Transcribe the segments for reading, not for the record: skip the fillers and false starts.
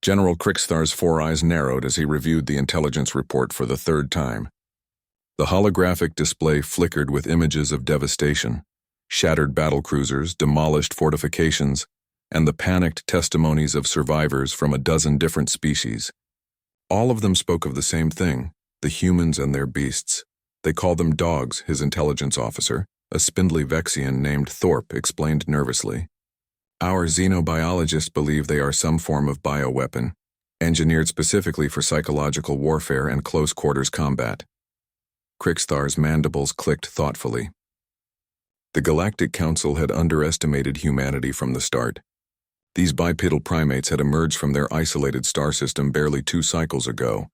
General Krixthar's four eyes narrowed as he reviewed the intelligence report for the third time. The holographic display flickered with images of devastation, shattered battlecruisers, demolished fortifications, and the panicked testimonies of survivors from a dozen different species. All of them spoke of the same thing, the humans and their beasts. They call them dogs, his intelligence officer, a spindly Vexian named Thorpe, explained nervously. Our xenobiologists believe they are some form of bioweapon, engineered specifically for psychological warfare and close-quarters combat. Krixthar's mandibles clicked thoughtfully. The Galactic Council had underestimated humanity from the start. These bipedal primates had emerged from their isolated star system barely 2 cycles ago,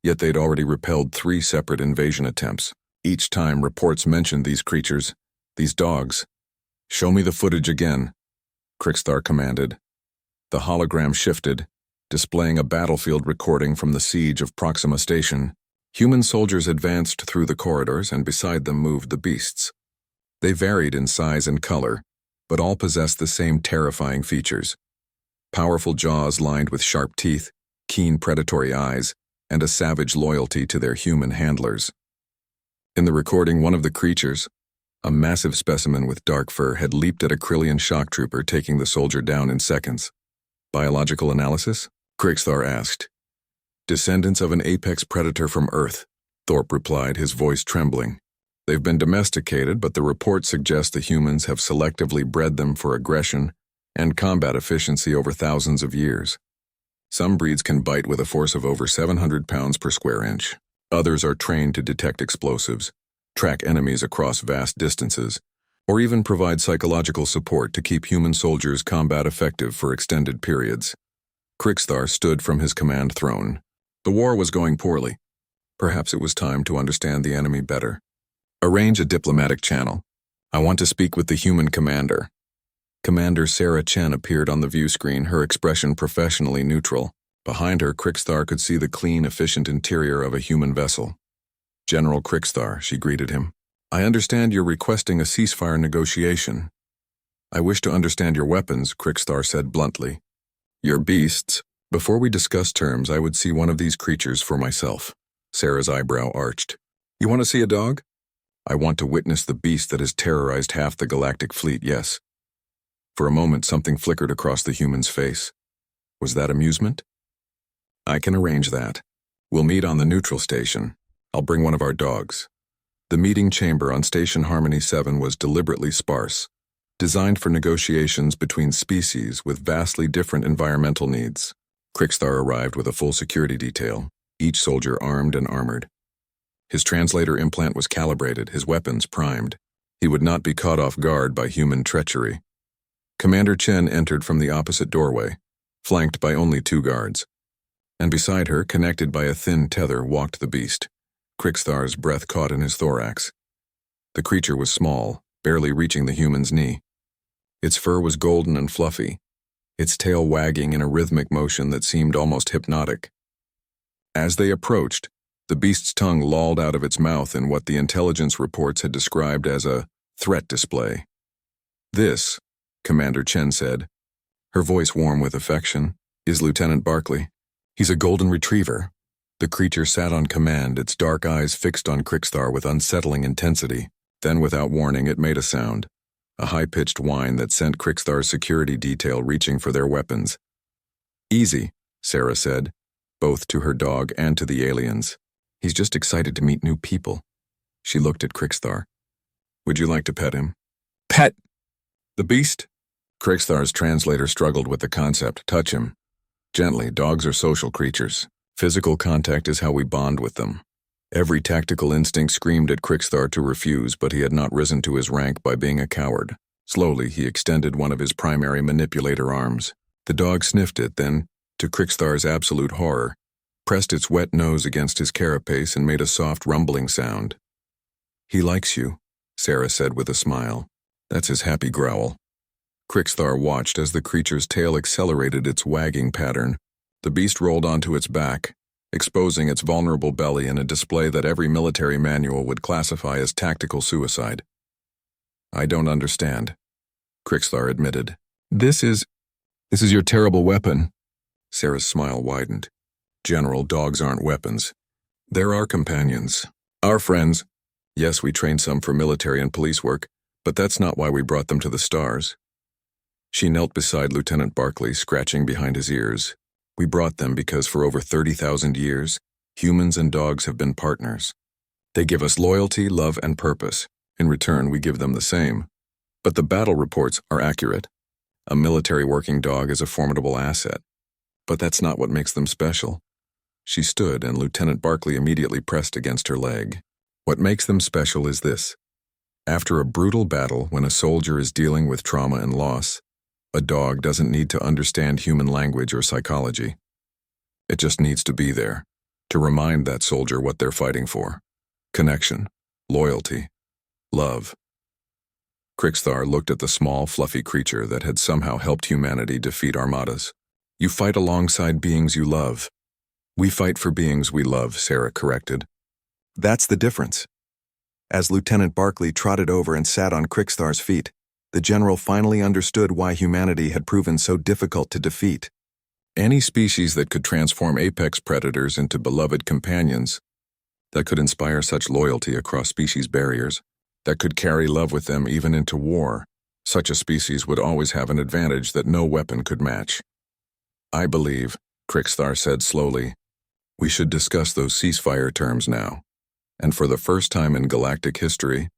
yet they'd already repelled 3 separate invasion attempts. Each time reports mentioned these creatures, these dogs. "Show me the footage again," Krixthar commanded. The hologram shifted, displaying a battlefield recording from the siege of Proxima Station. Human soldiers advanced through the corridors, and beside them moved the beasts. They varied in size and color, but all possessed the same terrifying features. Powerful jaws lined with sharp teeth, keen predatory eyes, and a savage loyalty to their human handlers. In the recording, one of the creatures, a massive specimen with dark fur, had leaped at a Krillian shock trooper, taking the soldier down in seconds. "Biological analysis?" Krixthar asked. "Descendants of an apex predator from Earth," Thorpe replied, his voice trembling. "They've been domesticated, but the reports suggest the humans have selectively bred them for aggression and combat efficiency over thousands of years. Some breeds can bite with a force of over 700 pounds per square inch. Others are trained to detect explosives, track enemies across vast distances, or even provide psychological support to keep human soldiers combat effective for extended periods." Krixthar stood from his command throne. The war was going poorly. Perhaps it was time to understand the enemy better. "Arrange a diplomatic channel. I want to speak with the human commander." Commander Sarah Chen appeared on the view screen, her expression professionally neutral. Behind her, Krixthar could see the clean, efficient interior of a human vessel. "General Krixthar," she greeted him. "I understand you're requesting a ceasefire negotiation." "I wish to understand your weapons," Krixthar said bluntly. "Your beasts. Before we discuss terms, I would see one of these creatures for myself." Sarah's eyebrow arched. "You want to see a dog?" "I want to witness the beast that has terrorized half the galactic fleet, yes." For a moment, something flickered across the human's face. Was that amusement? "I can arrange that. We'll meet on the neutral station. I'll bring one of our dogs." The meeting chamber on Station Harmony 7 was deliberately sparse, designed for negotiations between species with vastly different environmental needs. Krixthar arrived with a full security detail, each soldier armed and armored. His translator implant was calibrated, his weapons primed. He would not be caught off guard by human treachery. Commander Chen entered from the opposite doorway, flanked by only 2 guards. And beside her, connected by a thin tether, walked the beast. Krixthar's breath caught in his thorax. The creature was small, barely reaching the human's knee. Its fur was golden and fluffy, its tail wagging in a rhythmic motion that seemed almost hypnotic. As they approached, the beast's tongue lolled out of its mouth in what the intelligence reports had described as a threat display. "This," Commander Chen said, her voice warm with affection, "is Lieutenant Barclay. He's a golden retriever." The creature sat on command, its dark eyes fixed on Krixthar with unsettling intensity. Then, without warning, it made a sound, a high-pitched whine that sent Krixthar's security detail reaching for their weapons. "Easy," Sarah said, both to her dog and to the aliens. "He's just excited to meet new people." She looked at Krixthar. "Would you like to pet him?" "Pet the beast?" Krixthar's translator struggled with the concept. "Touch him. Gently, dogs are social creatures. Physical contact is how we bond with them." Every tactical instinct screamed at Krixthar to refuse, but he had not risen to his rank by being a coward. Slowly, he extended one of his primary manipulator arms. The dog sniffed it, then, to Krixthar's absolute horror, pressed its wet nose against his carapace and made a soft rumbling sound. "He likes you," Sarah said with a smile. "That's his happy growl." Krixthar watched as the creature's tail accelerated its wagging pattern. The beast rolled onto its back, exposing its vulnerable belly in a display that every military manual would classify as tactical suicide. "I don't understand," Krixthar admitted. This is your terrible weapon." Sarah's smile widened. General, dogs aren't weapons. They're our companions. Our friends. Yes, we trained some for military and police work, but that's not why we brought them to the stars. She knelt beside Lieutenant Barclay, scratching behind his ears. We brought them because for over 30,000 years, humans and dogs have been partners. They give us loyalty, love, and purpose. In return, we give them the same. But the battle reports are accurate. A military working dog is a formidable asset. But that's not what makes them special. She stood, and Lieutenant Barclay immediately pressed against her leg. What makes them special is this. After a brutal battle, when a soldier is dealing with trauma and loss, a dog doesn't need to understand human language or psychology. It just needs to be there, to remind that soldier what they're fighting for. Connection, loyalty, love. Crixthar looked at the small, fluffy creature that had somehow helped humanity defeat armadas. You fight alongside beings you love. We fight for beings we love, Sarah corrected. That's the difference. As Lieutenant Barclay trotted over and sat on Crixthar's feet, the general finally understood why humanity had proven so difficult to defeat. Any species that could transform apex predators into beloved companions, that could inspire such loyalty across species barriers, that could carry love with them even into war, such a species would always have an advantage that no weapon could match. I believe, Crixthar said slowly, we should discuss those ceasefire terms now. And for the first time in galactic history,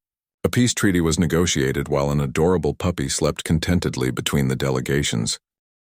a peace treaty was negotiated while an adorable puppy slept contentedly between the delegations.